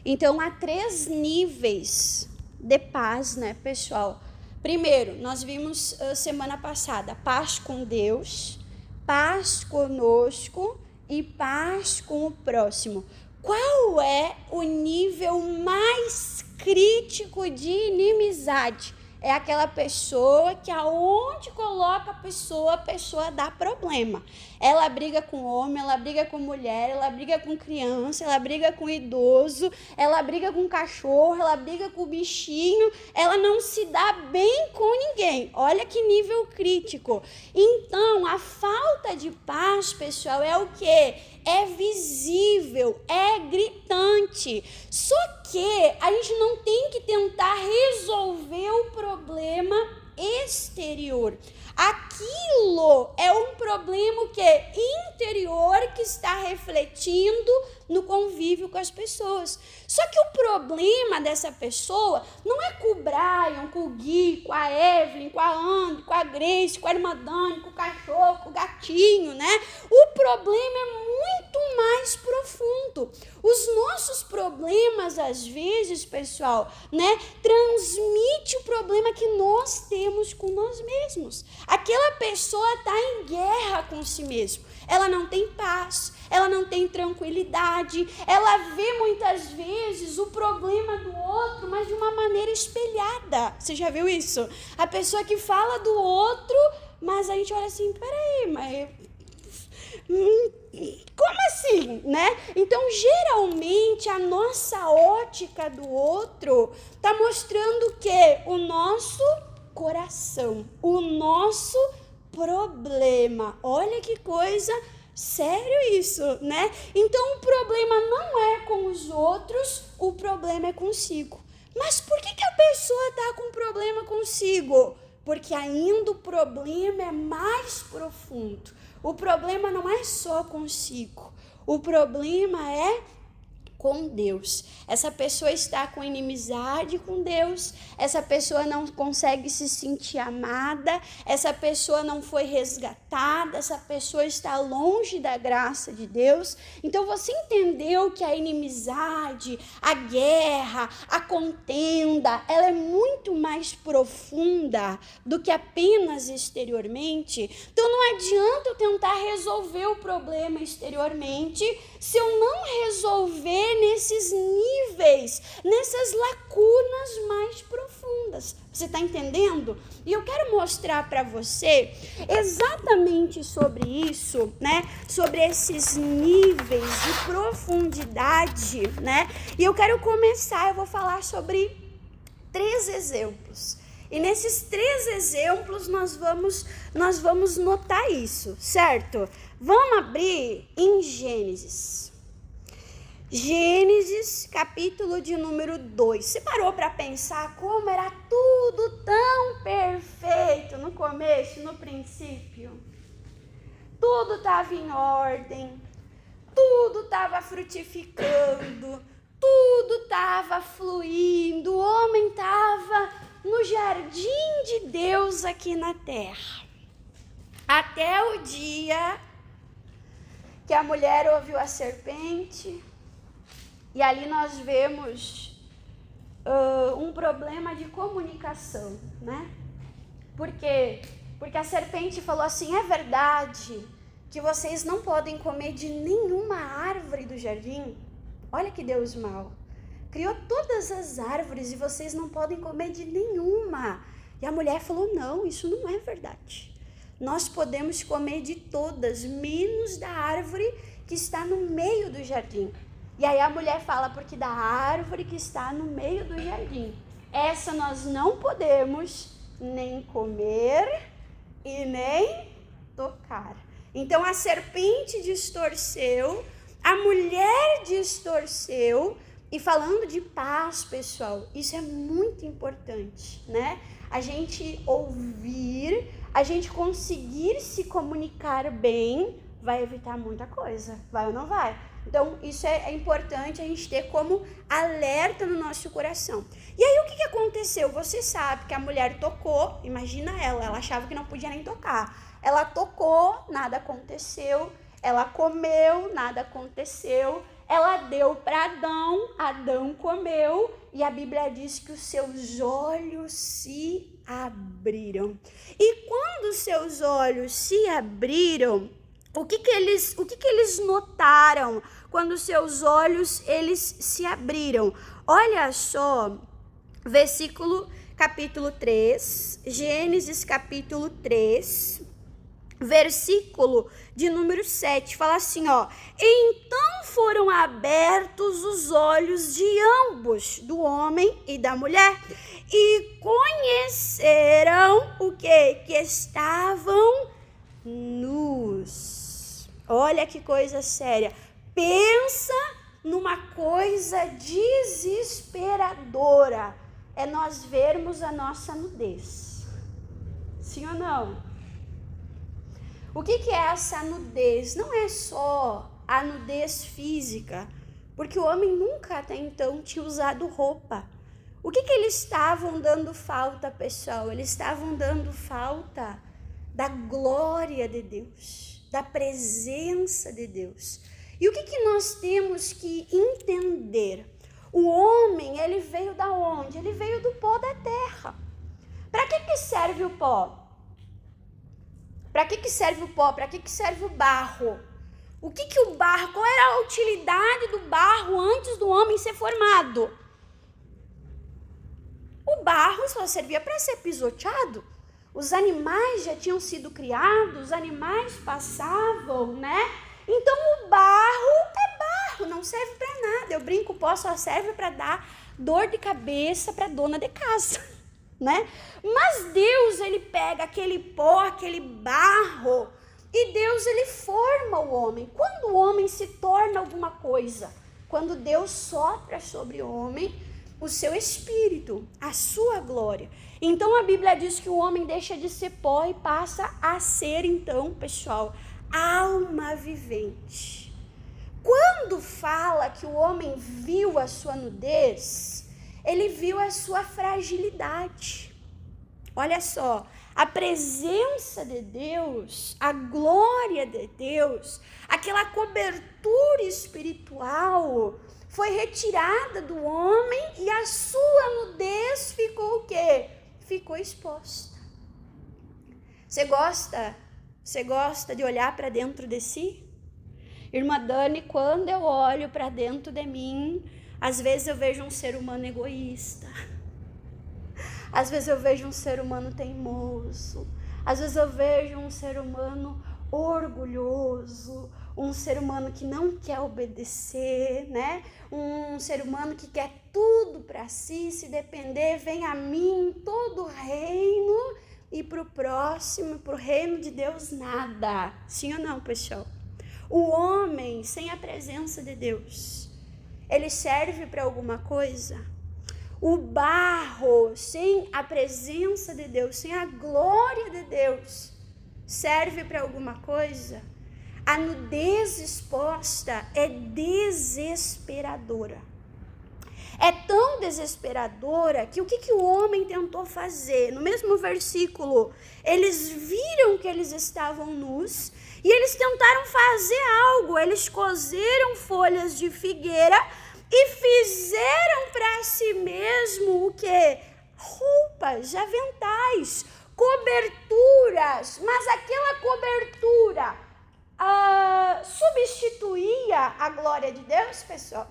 Então, há 3 níveis de paz, né, pessoal? Primeiro, nós vimos semana passada, paz com Deus, paz conosco e paz com o próximo. Qual é o nível mais crítico de inimizade? É aquela pessoa que aonde coloca a pessoa dá problema. Ela briga com homem, ela briga com mulher, ela briga com criança, ela briga com idoso, ela briga com cachorro, ela briga com bichinho, ela não se dá bem com ninguém. Olha que nível crítico. Então, a falta de paz, pessoal, é o quê? É visível, é gritante. Só que a gente não tem que tentar resolver o problema exterior. Aquilo é um problema que é interior, que está refletindo no convívio com as pessoas. Só que o problema dessa pessoa não é com o Brian, com o Gui, com a Evelyn, com a Andy, com a Grace, com a irmã Dani, com o cachorro, com o gatinho, né? O problema é muito mais profundo. Os nossos problemas, às vezes, pessoal, né, transmite o problema que nós temos com nós mesmos. Aquela pessoa está em guerra com si mesma. Ela não tem paz, ela não tem tranquilidade, ela vê muitas vezes o problema do outro, mas de uma maneira espelhada. Você já viu isso? A pessoa que fala do outro, mas a gente olha assim, peraí, mas como assim, né? Então, geralmente, a nossa ótica do outro está mostrando que o nosso coração, o nosso problema. Olha que coisa sério isso, né? Então, o problema não é com os outros, o problema é consigo. Mas por que a pessoa está com problema consigo? Porque ainda o problema é mais profundo. O problema não é só consigo. O problema é com Deus. Essa pessoa está com inimizade com Deus, essa pessoa não consegue se sentir amada, essa pessoa não foi resgatada, essa pessoa está longe da graça de Deus. Então você entendeu que a inimizade, a guerra, a contenda, ela é muito mais profunda do que apenas exteriormente. Então não adianta eu tentar resolver o problema exteriormente se eu não resolver nesses níveis, nessas lacunas mais profundas. Você está entendendo? E eu quero mostrar para você exatamente sobre isso, né? Sobre esses níveis de profundidade, né? E eu quero começar, eu vou falar sobre 3 exemplos. E nesses 3 exemplos nós vamos notar isso, certo? Vamos abrir em Gênesis. Gênesis, capítulo de número 2. Você parou para pensar como era tudo tão perfeito no começo, no princípio? Tudo estava em ordem, tudo estava frutificando, tudo estava fluindo, o homem estava no jardim de Deus aqui na terra. Até o dia que a mulher ouviu a serpente. E ali nós vemos um problema de comunicação, né? Por quê? Porque a serpente falou assim, é verdade que vocês não podem comer de nenhuma árvore do jardim? Olha que Deus mau. Criou todas as árvores e vocês não podem comer de nenhuma. E a mulher falou, não, isso não é verdade. Nós podemos comer de todas, menos da árvore que está no meio do jardim. E aí a mulher fala, porque da árvore que está no meio do jardim, essa nós não podemos nem comer e nem tocar. Então a serpente distorceu, a mulher distorceu. E falando de paz, pessoal, isso é muito importante, né? A gente ouvir, a gente conseguir se comunicar bem, vai evitar muita coisa, vai ou não vai? Então, isso é importante a gente ter como alerta no nosso coração. E aí, o que aconteceu? Você sabe que a mulher tocou, imagina ela achava que não podia nem tocar. Ela tocou, nada aconteceu. Ela comeu, nada aconteceu. ela deu para Adão, Adão comeu, e a Bíblia diz que os seus olhos se abriram. E quando os seus olhos se abriram, o que eles notaram quando os seus olhos eles se abriram? Olha só, capítulo 3, Gênesis capítulo 3, versículo de número 7, fala assim, ó: então foram abertos os olhos de ambos, do homem e da mulher, e conheceram o quê? Que estavam nus. Olha que coisa séria. Pensa numa coisa desesperadora. É nós vermos a nossa nudez. Sim ou não? O que é essa nudez? Não é só a nudez física, porque o homem nunca até então tinha usado roupa. O que eles estavam dando falta, pessoal? Eles estavam dando falta da glória de Deus, da presença de Deus. E o que nós temos que entender? O homem, ele veio da onde? Ele veio do pó da terra. Para que serve o pó? Para que serve o pó? Para que serve o barro? O que o barro, qual era a utilidade do barro antes do homem ser formado? O barro só servia para ser pisoteado. Os animais já tinham sido criados, os animais passavam, né? Então o barro é barro, não serve para nada. Eu brinco, o pó só serve para dar dor de cabeça para dona de casa, né? Mas Deus, ele pega aquele pó, aquele barro, e Deus, ele forma o homem. Quando o homem se torna alguma coisa, quando Deus sopra sobre o homem o seu espírito, a sua glória. Então a Bíblia diz que o homem deixa de ser pó e passa a ser, então, pessoal, alma vivente. Quando fala que o homem viu a sua nudez, ele viu a sua fragilidade. Olha só, a presença de Deus, a glória de Deus, aquela cobertura espiritual foi retirada do homem e a sua nudez ficou o quê? Ficou exposta. Você gosta de olhar para dentro de si? Irmã Dani, quando eu olho para dentro de mim, às vezes eu vejo um ser humano egoísta. Às vezes eu vejo um ser humano teimoso. Às vezes eu vejo um ser humano orgulhoso, um ser humano que não quer obedecer, né? Um ser humano que quer tudo para si, se depender, vem a mim todo o reino e para o próximo, para o reino de Deus, nada. Sim ou não, pessoal? O homem sem a presença de Deus, ele serve para alguma coisa? O barro sem a presença de Deus, sem a glória de Deus, serve para alguma coisa? A nudez exposta é desesperadora. É tão desesperadora que o que o homem tentou fazer? No mesmo versículo, eles viram que eles estavam nus e eles tentaram fazer algo. Eles cozeram folhas de figueira e fizeram para si mesmo o quê? Roupas, aventais, coberturas. Mas aquela cobertura substituía a glória de Deus, pessoal?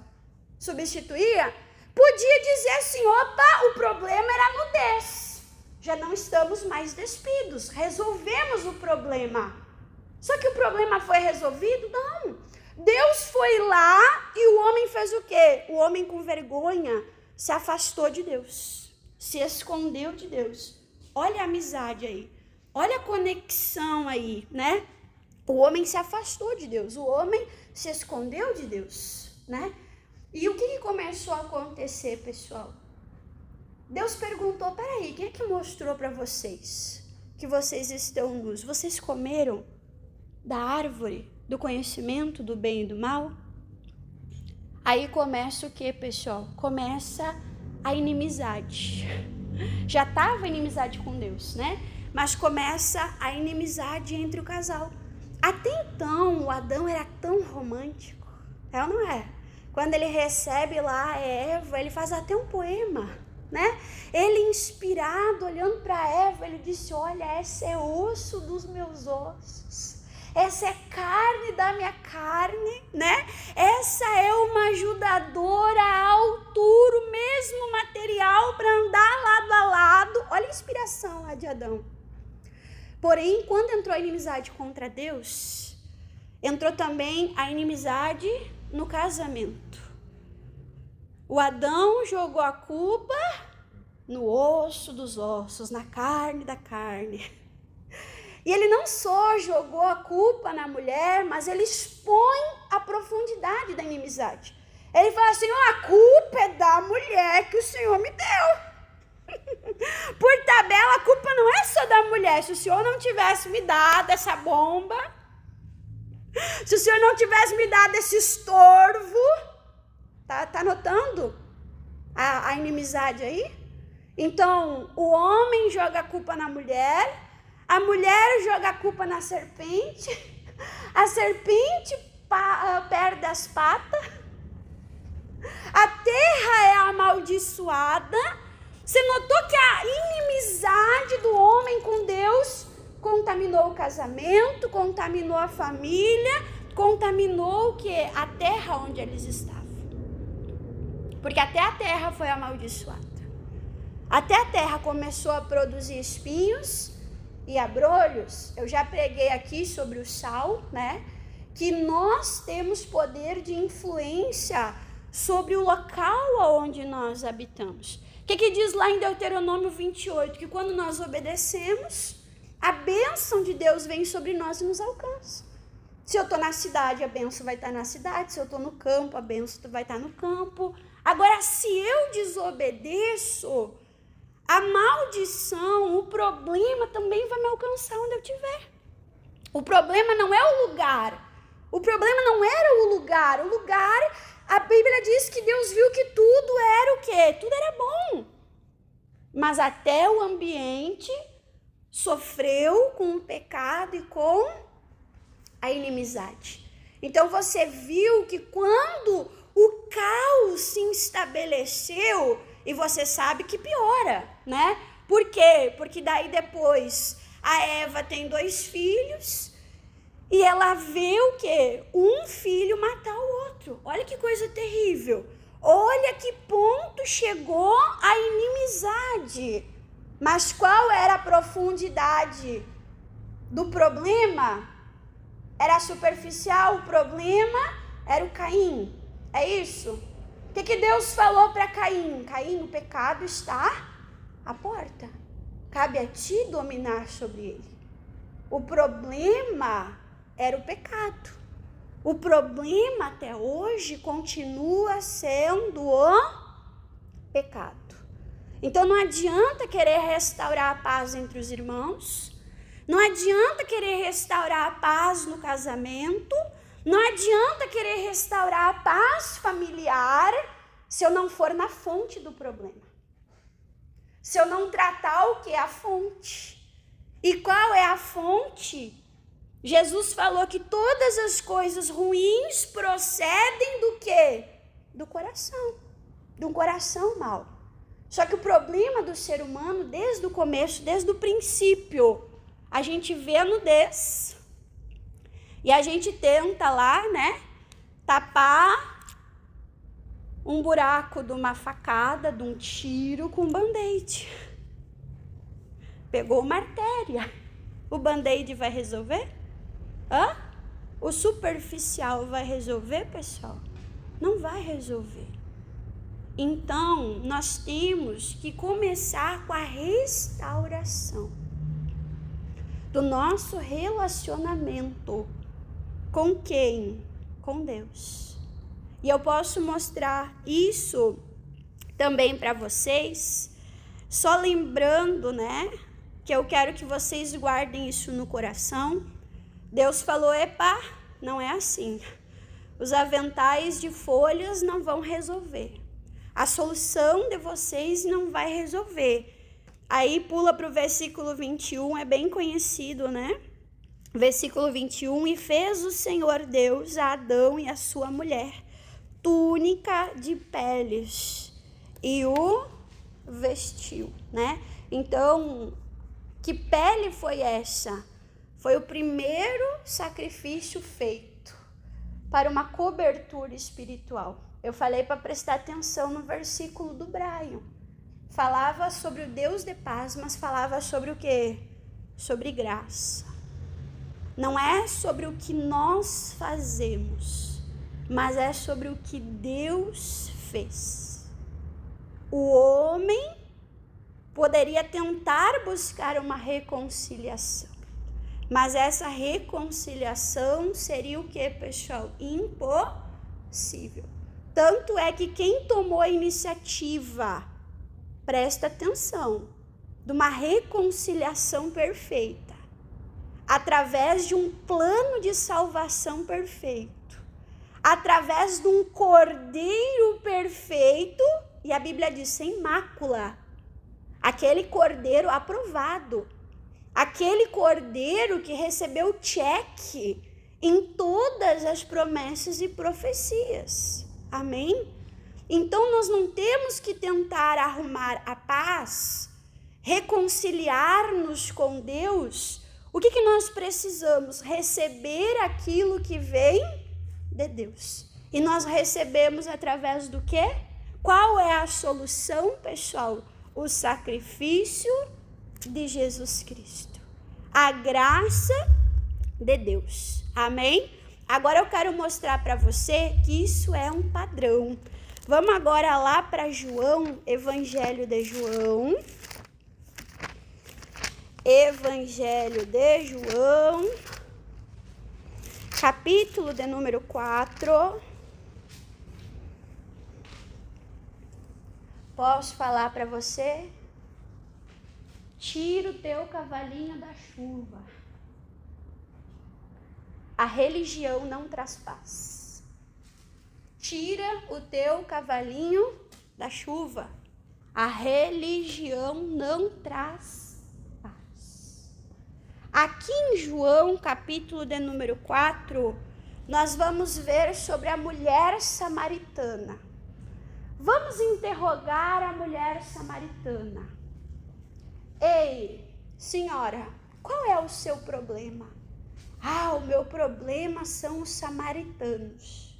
Substituía? Podia dizer assim, opa, o problema era a nudez. Já não estamos mais despidos, resolvemos o problema. Só que o problema foi resolvido? Não. Deus foi lá e o homem fez o quê? O homem com vergonha se afastou de Deus, se escondeu de Deus. Olha a amizade aí, olha a conexão aí, né? O homem se afastou de Deus, o homem se escondeu de Deus, né? E o que começou a acontecer, pessoal? Deus perguntou, peraí, quem é que mostrou para vocês que vocês estão nus? Vocês comeram da árvore do conhecimento do bem e do mal? Aí começa o que, pessoal? Começa a inimizade. Já estava a inimizade com Deus, né? Mas começa a inimizade entre o casal. Até então, o Adão era tão romântico, é ou não é? quando ele recebe lá a Eva, ele faz até um poema, né? Ele inspirado, olhando para Eva, ele disse: olha, essa é osso dos meus ossos, essa é carne da minha carne, né? Essa é uma ajudadora à altura, o mesmo material para andar lado a lado. Olha a inspiração lá de Adão. Porém, quando entrou a inimizade contra Deus, entrou também a inimizade no casamento. O Adão jogou a culpa no osso dos ossos, na carne da carne. E ele não só jogou a culpa na mulher, mas ele expõe a profundidade da inimizade. Ele fala assim: a culpa é da mulher que o Senhor me deu. Por tabela, a culpa não é só da mulher. Se o Senhor não tivesse me dado essa bomba, se o Senhor não tivesse me dado esse estorvo, tá notando a inimizade aí? Então, o homem joga a culpa na mulher, a mulher joga a culpa na serpente, a serpente perde as patas, a terra é amaldiçoada. Você notou que a inimizade do homem com Deus contaminou o casamento, contaminou a família, contaminou o quê? A terra onde eles estavam. Porque até a terra foi amaldiçoada. Até a terra começou a produzir espinhos e abrolhos. Eu já preguei aqui sobre o sal, né? Que nós temos poder de influência sobre o local onde nós habitamos. O que diz lá em Deuteronômio 28? Que quando nós obedecemos, a bênção de Deus vem sobre nós e nos alcança. Se eu estou na cidade, a bênção vai estar na cidade. Se eu estou no campo, a bênção vai estar no campo. Agora, se eu desobedeço, a maldição, o problema também vai me alcançar onde eu estiver. O problema não é o lugar. O problema não era o lugar. O lugar... A Bíblia diz que Deus viu que tudo era o quê? Tudo era bom. Mas até o ambiente sofreu com o pecado e com a inimizade. Então você viu que quando o caos se estabeleceu, e você sabe que piora, né? Por quê? Porque daí depois a Eva tem 2 filhos... E ela vê o quê? Um filho matar o outro. Olha que coisa terrível. Olha que ponto chegou a inimizade. Mas qual era a profundidade do problema? Era superficial, o problema era o Caim. É isso? O que Deus falou para Caim? Caim, o pecado está à porta. Cabe a ti dominar sobre ele. O problema era o pecado. O problema até hoje continua sendo o pecado. Então não adianta querer restaurar a paz entre os irmãos, não adianta querer restaurar a paz no casamento, não adianta querer restaurar a paz familiar se eu não for na fonte do problema. Se eu não tratar o que é a fonte. E qual é a fonte? Jesus falou que todas as coisas ruins procedem do quê? Do coração. De um coração mau. Só que o problema do ser humano, desde o começo, desde o princípio, a gente vê a nudez. E a gente tenta lá, né, tapar um buraco de uma facada, de um tiro com um band-aid. Pegou uma artéria. O band-aid vai resolver? O superficial vai resolver, pessoal? Não vai resolver. Então, nós temos que começar com a restauração do nosso relacionamento. Com quem? Com Deus. E eu posso mostrar isso também para vocês, só lembrando, né, que eu quero que vocês guardem isso no coração. Deus falou: epa, não é assim. Os aventais de folhas não vão resolver. A solução de vocês não vai resolver. Aí pula para o versículo 21, é bem conhecido, né? Versículo 21, e fez o Senhor Deus a Adão e a sua mulher túnica de peles e o vestiu, né? Então, que pele foi essa? Foi o primeiro sacrifício feito para uma cobertura espiritual. Eu falei para prestar atenção no versículo do Brian. Falava sobre o Deus de paz, mas falava sobre o quê? Sobre graça. Não é sobre o que nós fazemos, mas é sobre o que Deus fez. O homem poderia tentar buscar uma reconciliação, mas essa reconciliação seria o que, pessoal? Impossível. Tanto é que quem tomou a iniciativa, presta atenção, de uma reconciliação perfeita, através de um plano de salvação perfeito, através de um cordeiro perfeito, e a Bíblia diz sem mácula, aquele cordeiro aprovado, aquele cordeiro que recebeu cheque em todas as promessas e profecias. Amém? Então nós não temos que tentar arrumar a paz, reconciliar-nos com Deus. O que nós precisamos? Receber aquilo que vem de Deus. E nós recebemos através do quê? Qual é a solução, pessoal? O sacrifício de Jesus Cristo. A graça de Deus. Amém? Agora eu quero mostrar para você que isso é um padrão. Vamos agora lá para João, Evangelho de João. Evangelho de João, capítulo de número 4. Posso falar para você? Tira o teu cavalinho da chuva. A religião não traz paz. Tira o teu cavalinho da chuva. A religião não traz paz. Aqui em João, capítulo de número 4, nós vamos ver sobre a mulher samaritana. Vamos interrogar a mulher samaritana. Ei, senhora, qual é o seu problema? O meu problema são os samaritanos.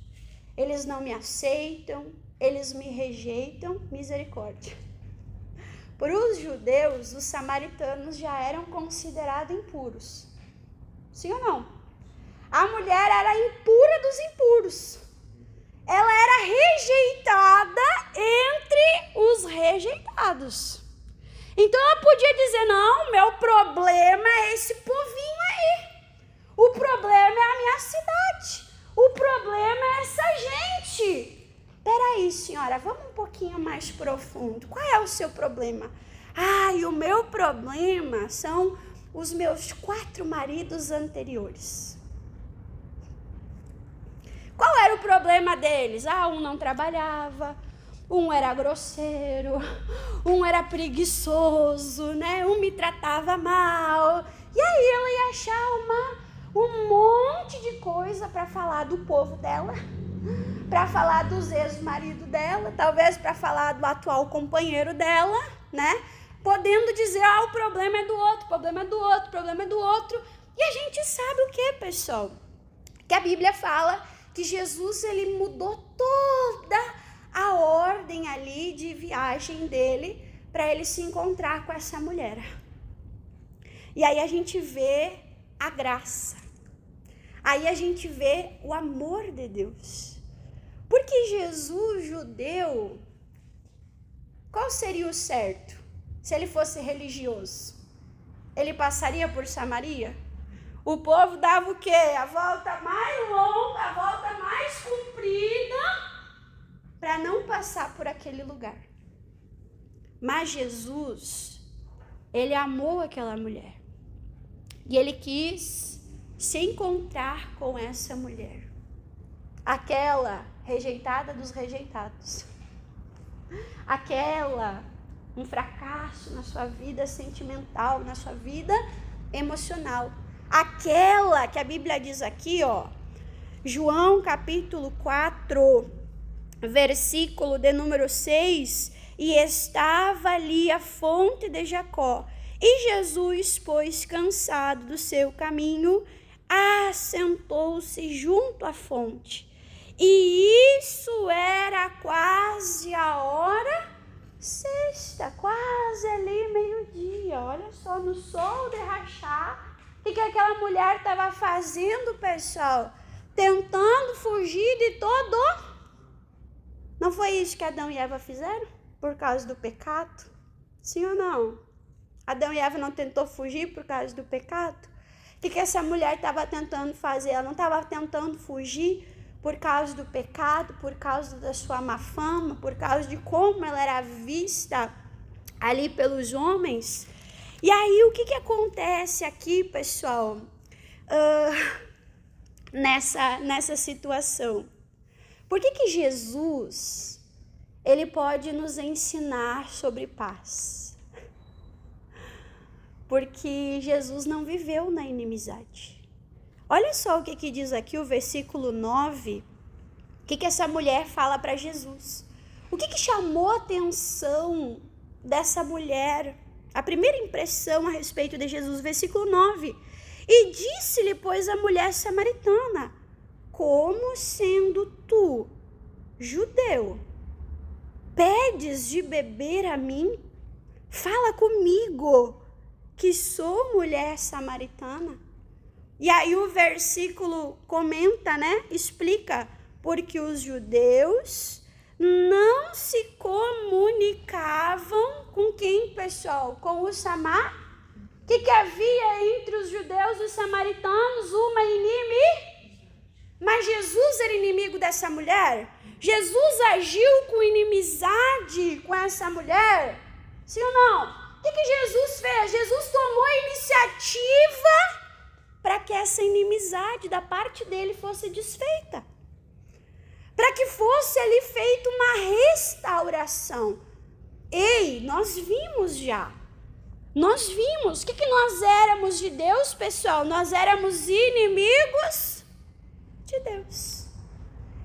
Eles não me aceitam, eles me rejeitam, misericórdia. Para os judeus, os samaritanos já eram considerados impuros. Sim ou não? A mulher era impura dos impuros. Ela era rejeitada entre os rejeitados. Então ela podia dizer, não, meu problema é esse povinho aí. O problema é a minha cidade. O problema é essa gente. Peraí, senhora, vamos um pouquinho mais profundo. Qual é o seu problema? E o meu problema são os meus 4 maridos anteriores. Qual era o problema deles? Um não trabalhava, um era grosseiro, um era preguiçoso, né? Um me tratava mal. E aí ela ia achar um monte de coisa para falar do povo dela, para falar dos ex-maridos dela, talvez para falar do atual companheiro dela, né? Podendo dizer, o problema é do outro, o problema é do outro, o problema é do outro. E a gente sabe o que, pessoal? Que a Bíblia fala que Jesus, ele mudou toda a ordem ali de viagem dele para ele se encontrar com essa mulher. E aí a gente vê a graça. Aí a gente vê o amor de Deus. Porque Jesus, judeu, qual seria o certo? Se ele fosse religioso, ele passaria por Samaria? O povo dava o quê? A volta mais longa, a volta mais comprida, para não passar por aquele lugar. Mas Jesus, ele amou aquela mulher. E ele quis se encontrar com essa mulher. Aquela rejeitada dos rejeitados. Aquela, um fracasso na sua vida sentimental, na sua vida emocional. Aquela que a Bíblia diz aqui, João capítulo 4, versículo de número 6, e estava ali a fonte de Jacó. E Jesus, pois cansado do seu caminho, assentou-se junto à fonte. E isso era quase a hora sexta, quase ali meio-dia. Olha só, no sol de rachar, o que aquela mulher estava fazendo, pessoal? Tentando fugir de todo. Não foi isso que Adão e Eva fizeram? Por causa do pecado? Sim ou não? Adão e Eva não tentou fugir por causa do pecado? O que essa mulher estava tentando fazer? Ela não estava tentando fugir por causa do pecado, por causa da sua má fama, por causa de como ela era vista ali pelos homens. E aí, o que acontece aqui, pessoal, nessa situação? Por que Jesus, ele pode nos ensinar sobre paz? Porque Jesus não viveu na inimizade. Olha só o que diz aqui o versículo 9. O que essa mulher fala para Jesus? O que chamou a atenção dessa mulher? A primeira impressão a respeito de Jesus, versículo 9. E disse-lhe, pois, a mulher samaritana: como sendo tu, judeu, pedes de beber a mim? Fala comigo, que sou mulher samaritana. E aí o versículo comenta, né? Explica, porque os judeus não se comunicavam com quem, pessoal? Com os samaritanos. O que havia entre os judeus e os samaritanos? Uma inimiga. Mas Jesus era inimigo dessa mulher? Jesus agiu com inimizade com essa mulher? Sim ou não? O que Jesus fez? Jesus tomou a iniciativa para que essa inimizade da parte dele fosse desfeita. Para que fosse ali feita uma restauração. Ei, nós vimos já. Nós vimos. O que nós éramos de Deus, pessoal? Nós éramos inimigos de Deus.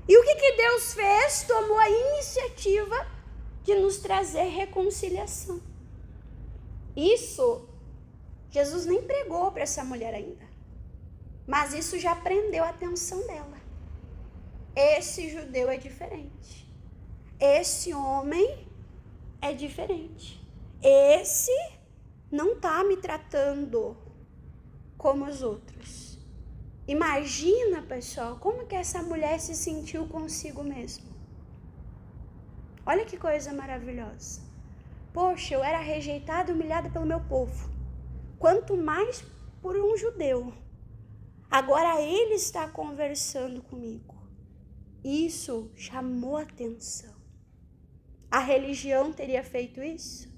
E o que Deus fez? Tomou a iniciativa de nos trazer reconciliação. Isso, Jesus nem pregou para essa mulher ainda. Mas isso já prendeu a atenção dela. Esse judeu é diferente. Esse homem é diferente. Esse não está me tratando como os outros. Imagina, pessoal, como que essa mulher se sentiu consigo mesma. Olha que coisa maravilhosa. Poxa, eu era rejeitada e humilhada pelo meu povo. Quanto mais por um judeu. Agora ele está conversando comigo. Isso chamou atenção. A religião teria feito isso?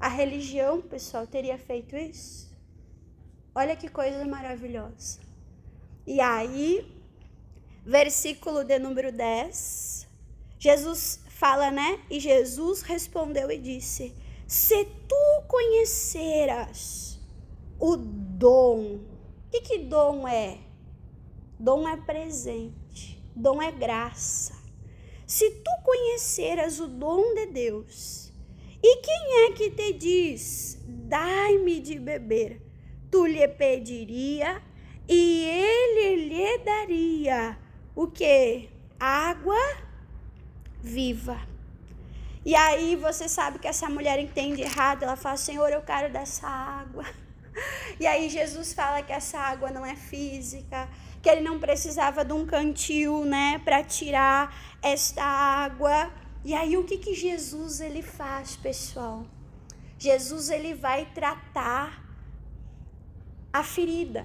A religião, pessoal, teria feito isso? Olha que coisa maravilhosa. E aí, versículo de número 10, Jesus fala, né? E Jesus respondeu e disse: se tu conheceras o dom. O que dom é? Dom é presente, dom é graça. Se tu conheceras o dom de Deus, e quem é que te diz, dai-me de beber? Tu lhe pediria e ele lhe daria o quê? Água viva. E aí você sabe que essa mulher entende errado, ela fala: Senhor, eu quero dessa água. E aí Jesus fala que essa água não é física, que ele não precisava de um cantil, né, para tirar esta água. E aí o que Jesus ele faz, pessoal? Jesus ele vai tratar a ferida.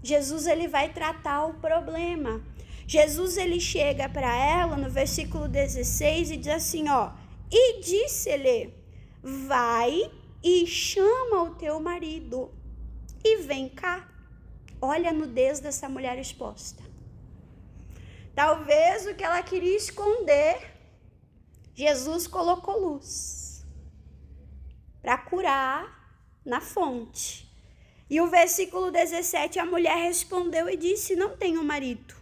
Jesus ele vai tratar o problema. Jesus ele chega para ela no versículo 16 e diz assim, ó: e disse-lhe, vai e chama o teu marido e vem cá. Olha a nudez dessa mulher exposta. Talvez o que ela queria esconder, Jesus colocou luz para curar na fonte. E o versículo 17, a mulher respondeu e disse, não tenho marido.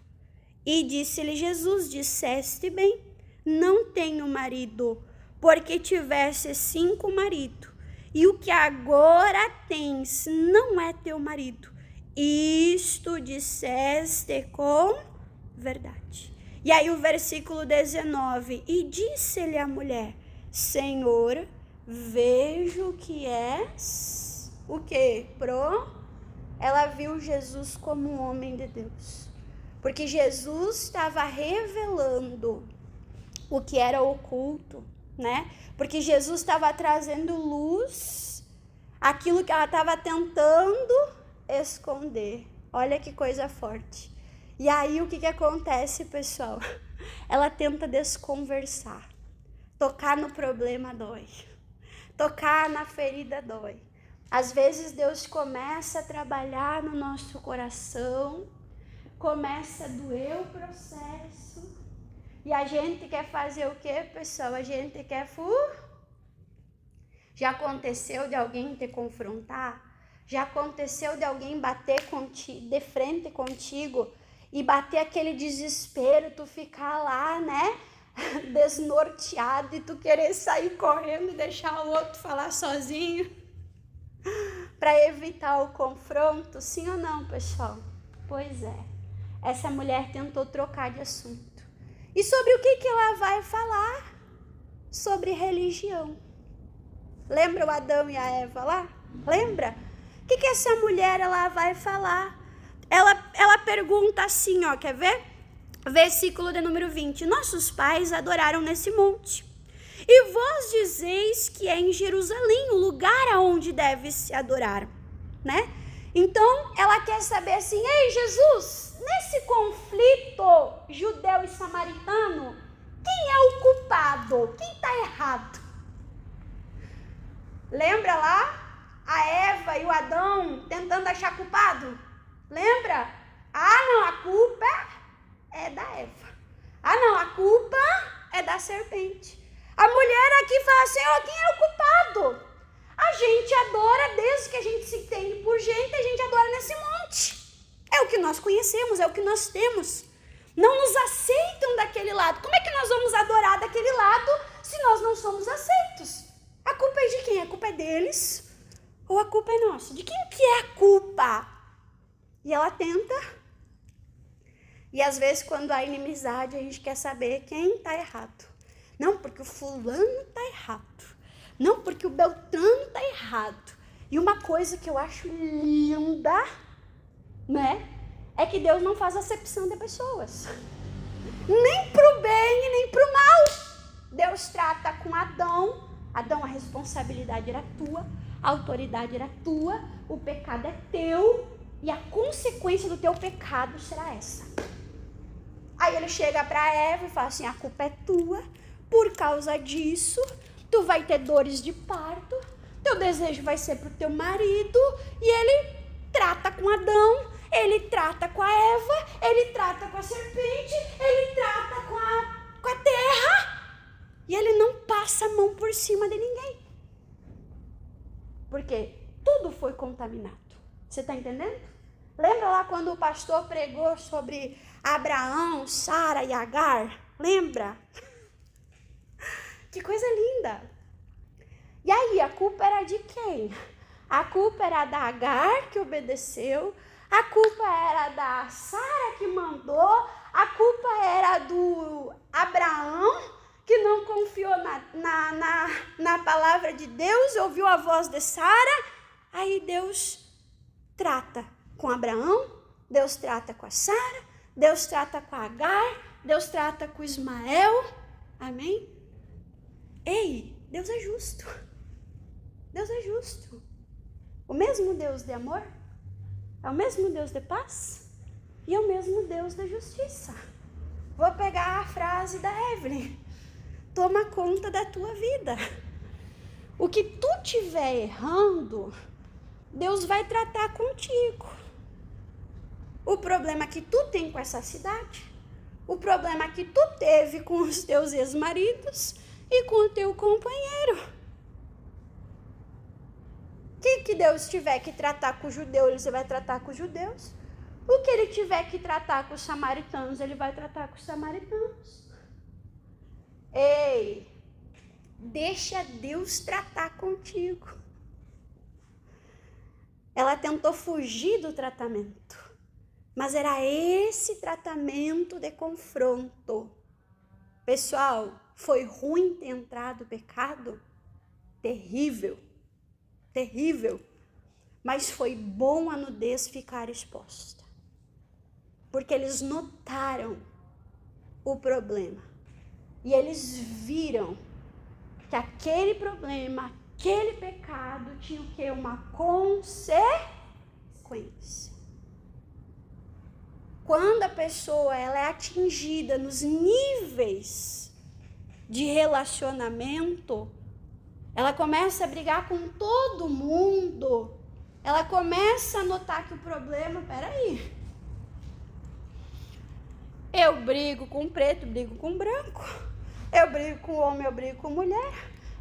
E disse-lhe Jesus, disseste bem, não tenho marido, porque tivesse 5 maridos, e o que agora tens não é teu marido. Isto disseste com verdade. E aí o versículo 19, e disse-lhe a mulher, Senhor, vejo que és o quê? Ela viu Jesus como um homem de Deus, porque Jesus estava revelando o que era oculto, né? Porque Jesus estava trazendo luz, aquilo que ela estava tentando esconder. Olha que coisa forte. E aí o que acontece, pessoal? Ela tenta desconversar. Tocar no problema dói. Tocar na ferida dói. Às vezes Deus começa a trabalhar no nosso coração, começa a doer o processo, e a gente quer fazer o quê, pessoal? A gente quer Já aconteceu de alguém te confrontar? Já aconteceu de alguém bater de frente contigo e bater aquele desespero, tu ficar lá, né, desnorteado, e tu querer sair correndo e deixar o outro falar sozinho para evitar o confronto? Sim ou não, pessoal? Pois é. Essa mulher tentou trocar de assunto. E sobre o que ela vai falar? Sobre religião. Lembra o Adão e a Eva lá? Lembra? O que essa mulher ela vai falar? Ela pergunta assim, ó, quer ver? Versículo de número 20. Nossos pais adoraram nesse monte. E vós dizeis que é em Jerusalém o lugar aonde deve se adorar, né? Então, ela quer saber assim, ei, Jesus, nesse conflito judeu e samaritano, quem é o culpado? Quem está errado? Lembra lá a Eva e o Adão tentando achar culpado? Lembra? Ah, não, a culpa é da Eva. Ah, não, a culpa é da serpente. A mulher aqui fala assim, ó, quem é o culpado? A gente adora, desde que a gente se entende por gente, a gente adora nesse monte. É o que nós conhecemos, é o que nós temos. Não nos aceitam daquele lado. Como é que nós vamos adorar daquele lado se nós não somos aceitos? A culpa é de quem? A culpa é deles ou a culpa é nossa? De quem que é a culpa? E ela tenta. E às vezes quando há inimizade, a gente quer saber quem está errado. Não, porque o fulano está errado. Não, porque o Beltrano está errado. E uma coisa que eu acho linda, né? É que Deus não faz acepção de pessoas. Nem pro bem e nem pro mal. Deus trata com Adão. Adão, a responsabilidade era tua. A autoridade era tua. O pecado é teu. E a consequência do teu pecado será essa. Aí ele chega para Eva e fala assim, a culpa é tua. Por causa disso, tu vai ter dores de parto, teu desejo vai ser pro teu marido, e ele trata com Adão, ele trata com a Eva, ele trata com a serpente, ele trata com a terra, e ele não passa a mão por cima de ninguém. Porque tudo foi contaminado. Você está entendendo? Lembra lá quando o pastor pregou sobre Abraão, Sara e Agar? Lembra? Que coisa linda! E aí, a culpa era de quem? A culpa era da Agar, que obedeceu, a culpa era da Sara, que mandou, a culpa era do Abraão, que não confiou na palavra de Deus, ouviu a voz de Sara. Aí Deus trata com Abraão, Deus trata com a Sara, Deus trata com a Agar, Deus trata com Ismael. Amém? Ei, Deus é justo. Deus é justo. O mesmo Deus de amor é o mesmo Deus de paz e é o mesmo Deus da justiça. Vou pegar a frase da Evelyn. Toma conta da tua vida. O que tu estiver errando, Deus vai tratar contigo. O problema que tu tem com essa cidade, o problema que tu teve com os teus ex-maridos e com o teu companheiro. O que Deus tiver que tratar com o judeu, ele vai tratar com os judeus. O que ele tiver que tratar com os samaritanos, ele vai tratar com os samaritanos. Ei, deixa Deus tratar contigo. Ela tentou fugir do tratamento, mas era esse tratamento de confronto. Pessoal, foi ruim ter entrado o pecado? Terrível, terrível. Mas foi bom a nudez ficar exposta, porque eles notaram o problema. E eles viram que aquele problema, aquele pecado tinha o quê? Uma consequência. Quando a pessoa ela é atingida nos níveis de relacionamento, ela começa a brigar com todo mundo. Ela começa a notar que o problema, peraí, eu brigo com preto, brigo com branco. Eu brigo com homem, eu brigo com mulher.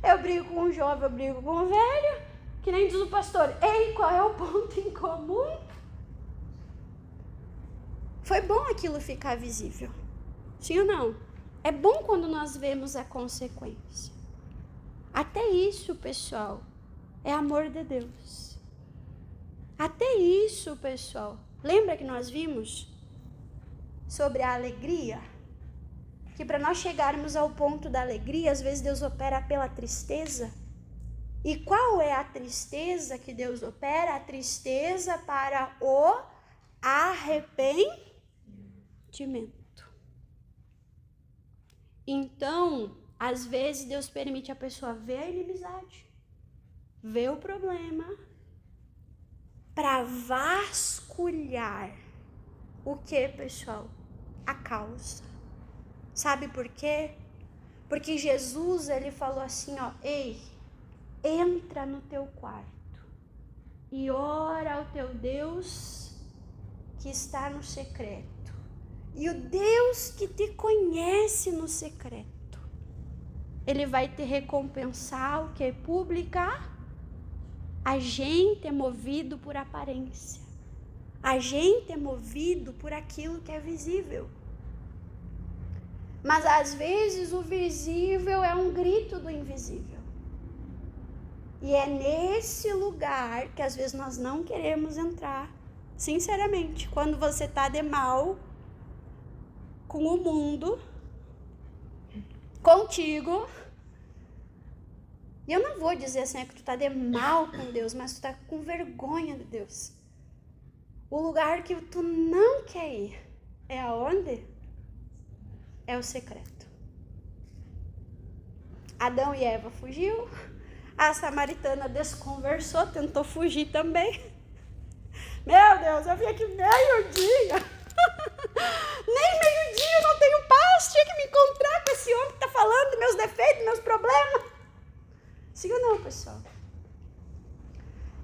Eu brigo com o jovem, eu brigo com o velho. Que nem diz o pastor, ei, qual é o ponto em comum? Foi bom aquilo ficar visível. Sim ou não? É bom quando nós vemos a consequência. Até isso, pessoal, é amor de Deus. Até isso, pessoal. Lembra que nós vimos sobre a alegria? Que para nós chegarmos ao ponto da alegria, às vezes Deus opera pela tristeza. E qual é a tristeza que Deus opera? A tristeza para o arrependimento. Então, às vezes Deus permite a pessoa ver a inimizade, ver o problema, para vasculhar o que, pessoal? A causa. Sabe por quê? Porque Jesus, ele falou assim, ó, ei, entra no teu quarto e ora ao teu Deus que está no secreto. E o Deus que te conhece no secreto, ele vai te recompensar o que? Pública. A gente é movido por aparência. A gente é movido por aquilo que é visível. Mas às vezes o visível é um grito do invisível. E é nesse lugar que às vezes nós não queremos entrar. Sinceramente, quando você está de mal com o mundo, contigo, e eu não vou dizer assim que tu está de mal com Deus, mas tu está com vergonha de Deus. O lugar que tu não quer ir é aonde? É o secreto. Adão e Eva fugiu, a samaritana desconversou, tentou fugir também. Meu Deus, eu vim aqui meio-dia. Nem meio-dia eu não tenho paz, tinha que me encontrar com esse homem que está falando dos meus defeitos, meus problemas. Sim ou não, pessoal?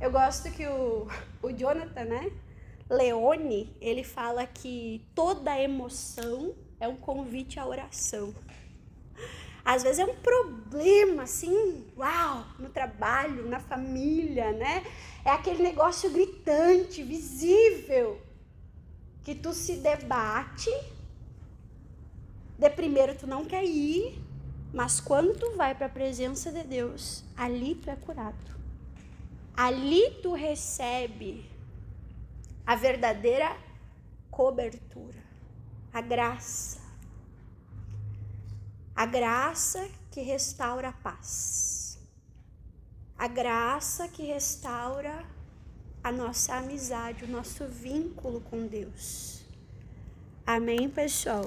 Eu gosto que o Jonathan, né? Leone, ele fala que toda emoção é um convite à oração. Às vezes é um problema, assim, uau, no trabalho, na família, né? É aquele negócio gritante, visível, que tu se debate, de primeiro tu não quer ir, mas quando tu vai para a presença de Deus, ali tu é curado. Ali tu recebe a verdadeira cobertura, a graça. A graça que restaura a paz. A graça que restaura a nossa amizade, o nosso vínculo com Deus. Amém, pessoal?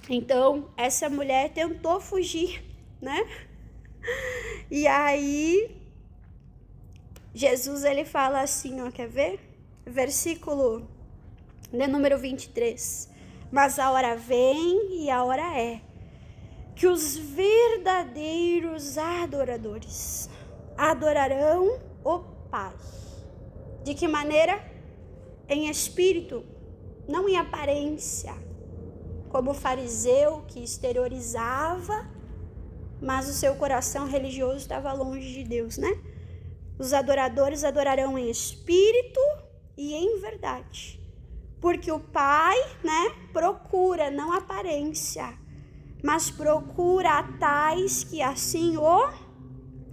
Então, essa mulher tentou fugir, né? E aí, Jesus, ele fala assim, ó, quer ver? Versículo de número 23. Mas a hora vem e a hora é que os verdadeiros adoradores adorarão o Pai. De que maneira? Em espírito, não em aparência, como o fariseu que exteriorizava, mas o seu coração religioso estava longe de Deus, né? Os adoradores adorarão em espírito e em verdade, porque o Pai, né, procura não aparência, mas procura a tais que assim o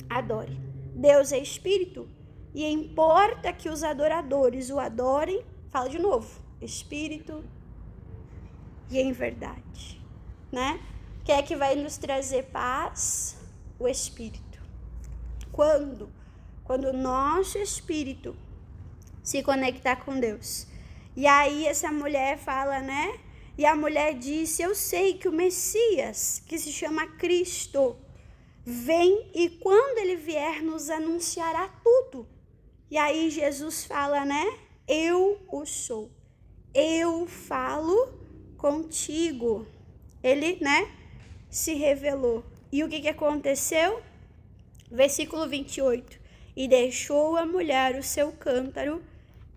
adorem. Deus é espírito e importa que os adoradores o adorem, fala de novo, espírito e em verdade, né? Quem é que vai nos trazer paz? O espírito. Quando o nosso espírito se conectar com Deus. E aí essa mulher fala, né? E a mulher disse, eu sei que o Messias, que se chama Cristo, vem e quando ele vier nos anunciará tudo. E aí Jesus fala, né? Eu o sou. Eu falo contigo. Ele, né? Se revelou. E o que aconteceu? Versículo 28. E deixou a mulher o seu cântaro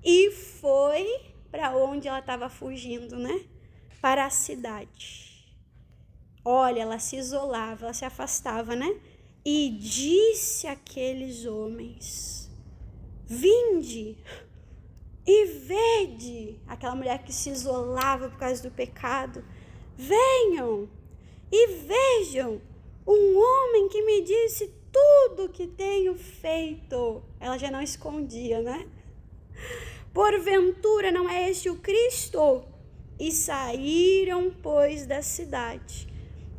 e foi para onde ela estava fugindo, né? Para a cidade. Olha, ela se isolava, ela se afastava, né? E disse àqueles homens, vinde e vede. Aquela mulher que se isolava por causa do pecado. Venham e vejam um homem que me disse tudo que tenho feito. Ela já não escondia, né? Porventura não é este o Cristo? E saíram, pois, da cidade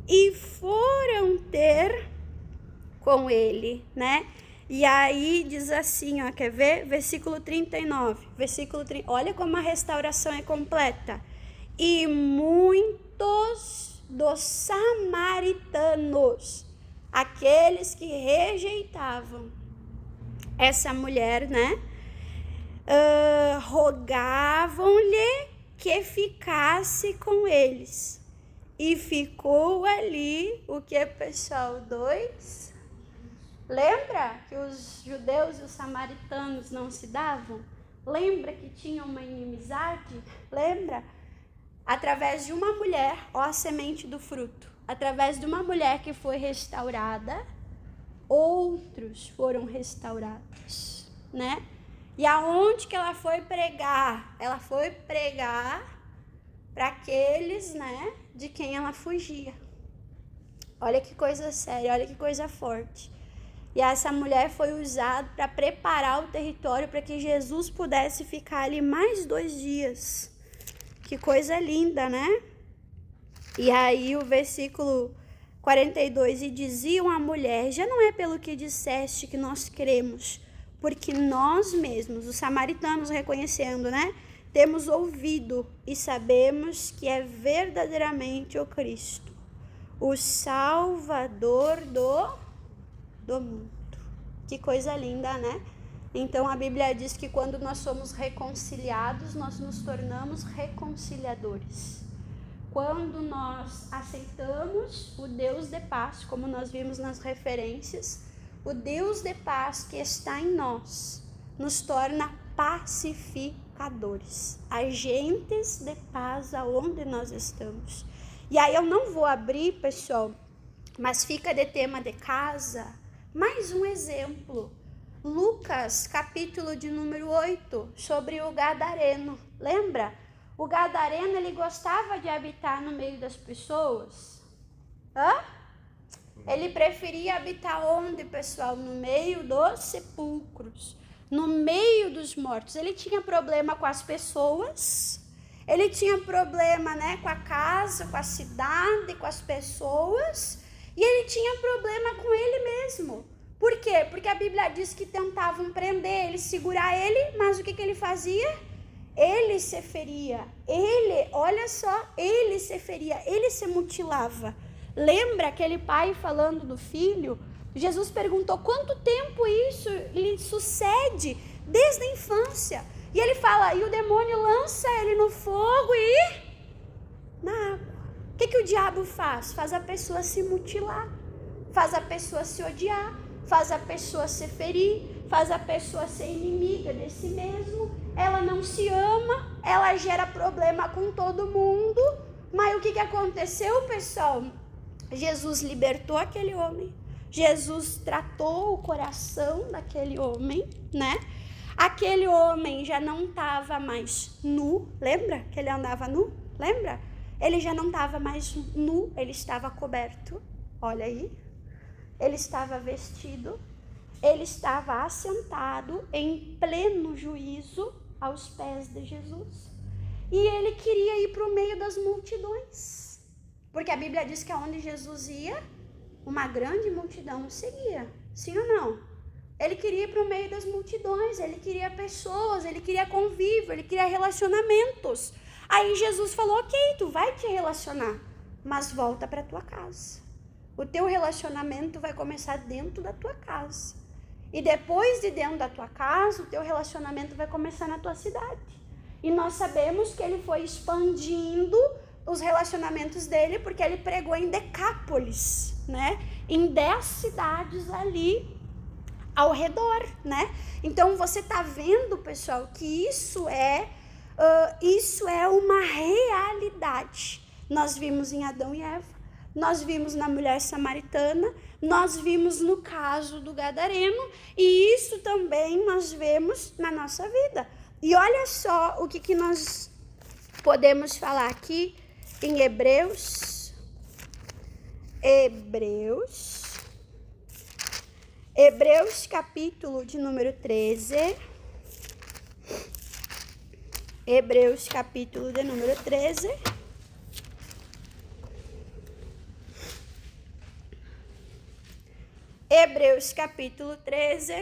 e foram ter com ele, né? E aí diz assim, ó, quer ver? Versículo 39. Olha como a restauração é completa. E muitos dos samaritanos, aqueles que rejeitavam essa mulher, né? Rogavam-lhe que ficasse com eles. E ficou ali, o que, pessoal? 2. Lembra que os judeus e os samaritanos não se davam? Lembra que tinham uma inimizade? Lembra? Através de uma mulher, ó a semente do fruto, através de uma mulher que foi restaurada, outros foram restaurados, né? E aonde que ela foi pregar? Ela foi pregar para aqueles, né, de quem ela fugia. Olha que coisa séria, olha que coisa forte. E essa mulher foi usada para preparar o território para que Jesus pudesse ficar ali mais 2 dias. Que coisa linda, né? E aí o versículo 42, e diziam à mulher, já não é pelo que disseste que nós cremos, porque nós mesmos, os samaritanos reconhecendo, né? Temos ouvido e sabemos que é verdadeiramente o Cristo, o Salvador do mundo. Que coisa linda, né? Então a Bíblia diz que quando nós somos reconciliados, nós nos tornamos reconciliadores. Quando nós aceitamos o Deus de paz, como nós vimos nas referências, o Deus de paz que está em nós nos torna pacificadores, agentes de paz aonde nós estamos. E aí eu não vou abrir, pessoal, mas fica de tema de casa, mais um exemplo. Lucas, capítulo de número 8, sobre o gadareno. Lembra? O gadareno, ele gostava de habitar no meio das pessoas. Ele preferia habitar onde, pessoal? No meio dos sepulcros, no meio dos mortos. Ele tinha problema com as pessoas, ele tinha problema, né, com a casa, com a cidade, com as pessoas, e ele tinha problema com ele mesmo. Por quê? Porque a Bíblia diz que tentavam prender ele, segurar ele, mas o que ele fazia? Ele se feria, olha só, ele se feria, ele se mutilava. Lembra aquele pai falando do filho? Jesus perguntou quanto tempo isso lhe sucede desde a infância. E ele fala, e o demônio lança ele no fogo e na água. O que o diabo faz? Faz a pessoa se mutilar, faz a pessoa se odiar, faz a pessoa se ferir, faz a pessoa ser inimiga de si mesmo. Ela não se ama, ela gera problema com todo mundo. Mas o que aconteceu, pessoal? Jesus libertou aquele homem. Jesus tratou o coração daquele homem, né? Aquele homem já não estava mais nu. Lembra que ele andava nu? Lembra? ele já não estava mais nu, ele estava coberto. Olha aí. Ele estava vestido, ele estava assentado em pleno juízo aos pés de Jesus. E ele queria ir para o meio das multidões. Porque a Bíblia diz que aonde Jesus ia, uma grande multidão o seguia. Sim ou não? Ele queria ir para o meio das multidões, ele queria pessoas, ele queria convívio, ele queria relacionamentos. Aí Jesus falou, ok, tu vai te relacionar, mas volta para tua casa. O teu relacionamento vai começar dentro da tua casa. E depois de dentro da tua casa, o teu relacionamento vai começar na tua cidade. E nós sabemos que ele foi expandindo os relacionamentos dele, porque ele pregou em Decápolis, né? Em 10 cidades ali ao redor, né? Então você tá vendo, pessoal, que isso é uma realidade. Nós vimos em Adão e Eva. Nós vimos na mulher samaritana, nós vimos no caso do gadareno, e isso também nós vemos na nossa vida. E olha só o que nós podemos falar aqui em Hebreus capítulo de número 13. Hebreus capítulo de número 13. Hebreus capítulo 13.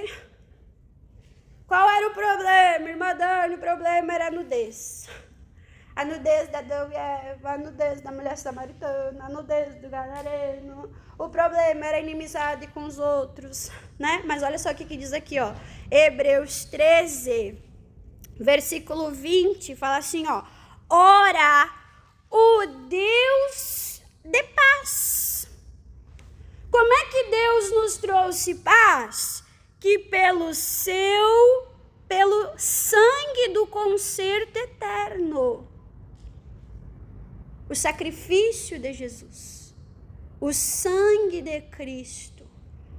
Qual era o problema, irmã Dani? O problema era a nudez. A nudez da Adão e Eva, a nudez da mulher samaritana, a nudez do gadareno. O problema era a inimizade com os outros, né? Mas olha só o que diz aqui, ó. Hebreus 13, versículo 20, fala assim, ó. Ora, o Deus de paz. Como é que Deus nos trouxe paz? Que pelo sangue do concerto eterno, o sacrifício de Jesus, o sangue de Cristo.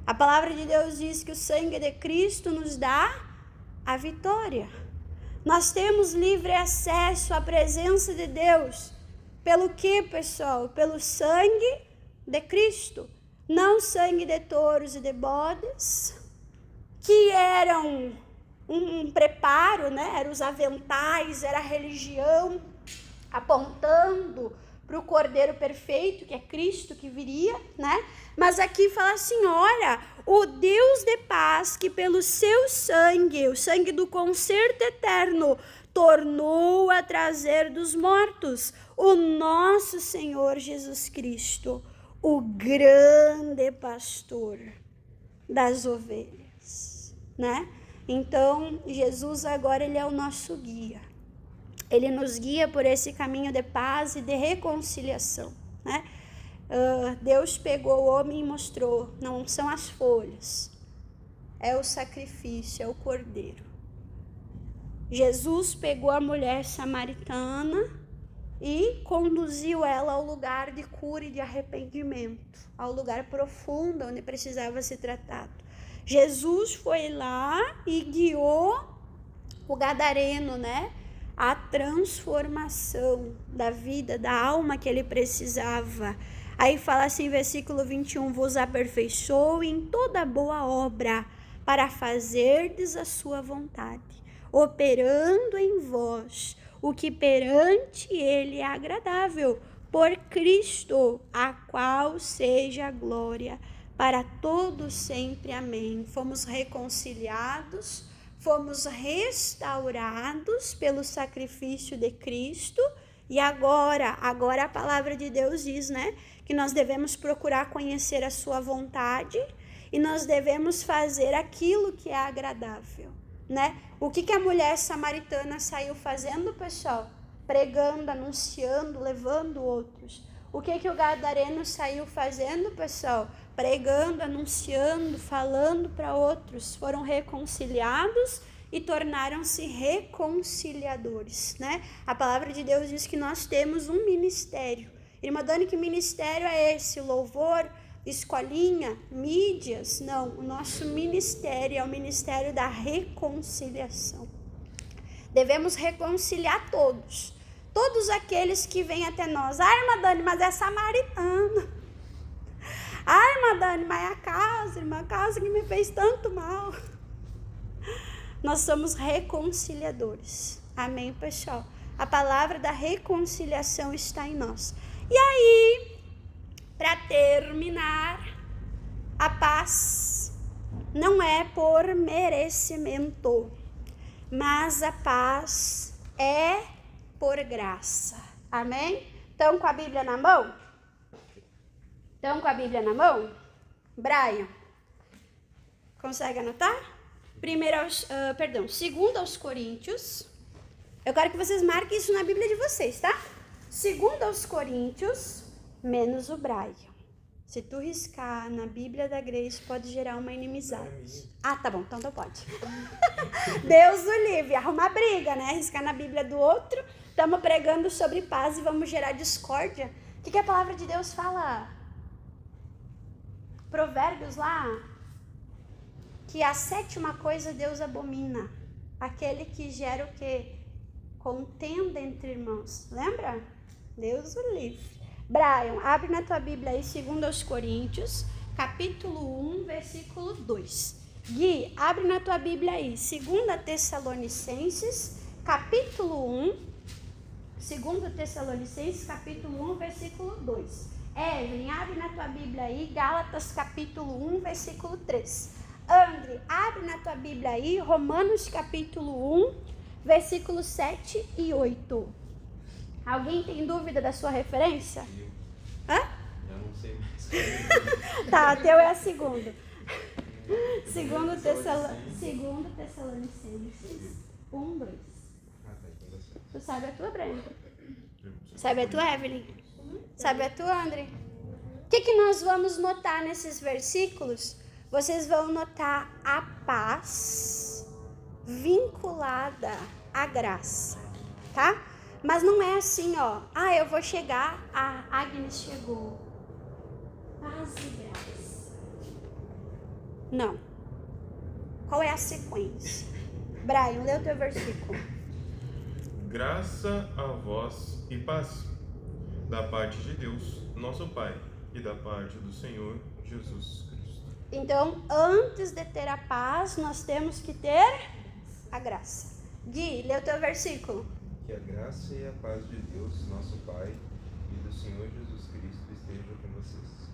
A palavra de Deus diz que o sangue de Cristo nos dá a vitória. Nós temos livre acesso à presença de Deus. Pelo que, pessoal? Pelo sangue de Cristo. Não sangue de touros e de bodes, que eram um preparo, né? Eram os aventais, era a religião apontando para o Cordeiro perfeito, que é Cristo que viria, né? Mas aqui fala assim, olha, o Deus de paz que pelo seu sangue, o sangue do concerto eterno, tornou a trazer dos mortos o nosso Senhor Jesus Cristo, o grande pastor das ovelhas, né? Então, Jesus agora ele é o nosso guia. Ele nos guia por esse caminho de paz e de reconciliação, né? Deus pegou o homem e mostrou, não são as folhas, é o sacrifício, é o cordeiro. Jesus pegou a mulher samaritana e conduziu ela ao lugar de cura e de arrependimento, ao lugar profundo onde precisava ser tratado. Jesus foi lá e guiou o gadareno, né? A transformação da vida, da alma que ele precisava. Aí fala assim, versículo 21, vos aperfeiçoou em toda boa obra, para fazerdes a sua vontade, operando em vós o que perante ele é agradável, por Cristo, a qual seja a glória para todos sempre. Amém. Fomos reconciliados, fomos restaurados pelo sacrifício de Cristo, e agora a palavra de Deus diz, né, que nós devemos procurar conhecer a sua vontade e nós devemos fazer aquilo que é agradável, né? O que a mulher samaritana saiu fazendo, pessoal? Pregando, anunciando, levando outros. O que o gadareno saiu fazendo, pessoal? Pregando, anunciando, falando para outros. Foram reconciliados e tornaram-se reconciliadores, né? A palavra de Deus diz que nós temos um ministério. Irmã Dani, que ministério é esse? Louvor? Escolinha? Mídias? Não, o nosso ministério é o ministério da reconciliação. Devemos reconciliar todos. todos aqueles que vêm até nós. Ah, irmã Dani, mas é samaritano. Ah, irmã Dani, mas é a casa que me fez tanto mal. Nós somos reconciliadores. Amém, pessoal? A palavra da reconciliação está em nós. E aí, para terminar, a paz não é por merecimento, mas a paz é por graça. Amém? Estão com a Bíblia na mão? Estão com a Bíblia na mão? Brian, consegue anotar? 2 aos Coríntios. Eu quero que vocês marquem isso na Bíblia de vocês, tá? 2 aos Coríntios, menos o Brian. Se tu riscar na Bíblia da Grace, pode gerar uma inimizade. Ah, tá bom, então tu pode. Deus o livre, arrumar briga, né? Riscar na Bíblia do outro. Estamos pregando sobre paz e vamos gerar discórdia. O que a palavra de Deus fala? Provérbios lá. Que a 7ª coisa Deus abomina. Aquele que gera o quê? Contenda entre irmãos. Lembra? Deus o livre. Brian, abre na tua Bíblia aí 2 aos Coríntios, capítulo 1, versículo 2. Gui, abre na tua Bíblia aí 2 Tessalonicenses, capítulo 1. 2 Tessalonicenses, capítulo 1, versículo 2. Evelyn, abre na tua Bíblia aí Gálatas, capítulo 1, versículo 3. André, abre na tua Bíblia aí Romanos capítulo 1, versículos 7 e 8. Alguém tem dúvida da sua referência? Hã? Eu não sei mais. Tá, o teu é a segunda. 2 Tessalonicenses 1, 2. Tu sabe a tua, Brenda? Sabe a tua, Evelyn? Sabe a tua, André? O que nós vamos notar nesses versículos? Vocês vão notar a paz vinculada à graça, tá? Mas não é assim, ó. Ah, eu vou chegar, a Agnes chegou. Paz e graça. Não. Qual é a sequência? Brian, lê o teu versículo. Graça a vós e paz, da parte de Deus, nosso Pai, e da parte do Senhor Jesus Cristo. Então, antes de ter a paz, nós temos que ter a graça. Gui, lê o teu versículo. Que a graça e a paz de Deus, nosso Pai, e do Senhor Jesus Cristo estejam com vocês.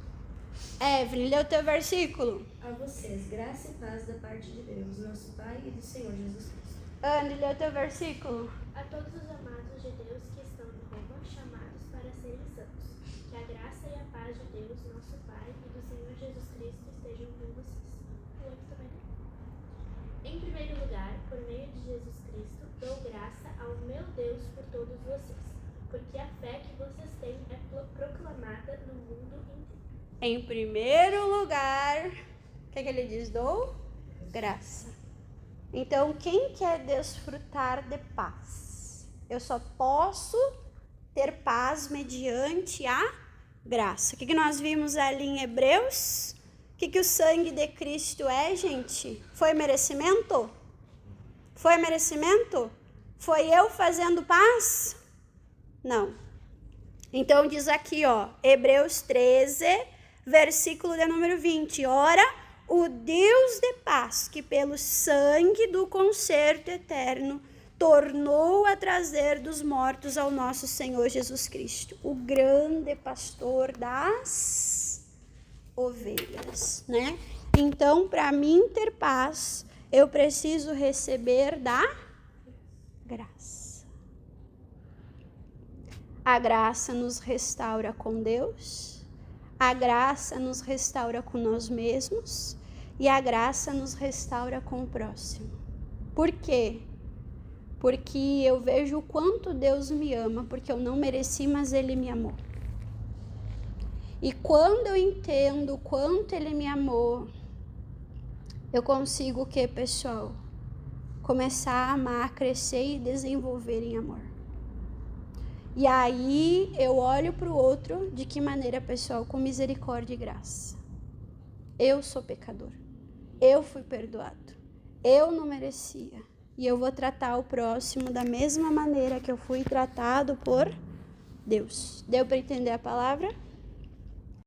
Evelyn, lê o teu versículo. A vocês, graça e paz da parte de Deus, nosso Pai, e do Senhor Jesus Cristo. Andy, lê o teu versículo. A todos os amados de Deus que estão em Roma, chamados para serem santos, que a graça e a paz de Deus, nosso Pai, e do Senhor Jesus Cristo estejam com vocês. O outro também. Em primeiro lugar, por meio de Jesus Cristo, dou graça ao meu Deus por todos vocês, porque a fé que vocês têm é proclamada no mundo inteiro. Em primeiro lugar, o que ele diz? Dou graça. Então, quem quer desfrutar de paz? Eu só posso ter paz mediante a graça. O que nós vimos ali em Hebreus? O que o sangue de Cristo é, gente? Foi merecimento? Foi merecimento? Foi eu fazendo paz? Não. Então diz aqui, ó, Hebreus 13, versículo de número 20. Ora, o Deus de paz, que pelo sangue do concerto eterno tornou a trazer dos mortos ao nosso Senhor Jesus Cristo, o grande pastor das ovelhas, né? Então, para mim ter paz, eu preciso receber da graça. A graça nos restaura com Deus, a graça nos restaura com nós mesmos e a graça nos restaura com o próximo. Por quê? Porque eu vejo o quanto Deus me ama, porque eu não mereci, mas Ele me amou. E quando eu entendo o quanto Ele me amou, eu consigo o quê, pessoal? Começar a amar, crescer e desenvolver em amor. E aí eu olho para o outro, de que maneira, pessoal? Com misericórdia e graça. Eu sou pecador. Eu fui perdoado. Eu não merecia. e eu vou tratar o próximo da mesma maneira que eu fui tratado por Deus. Deu para entender a palavra?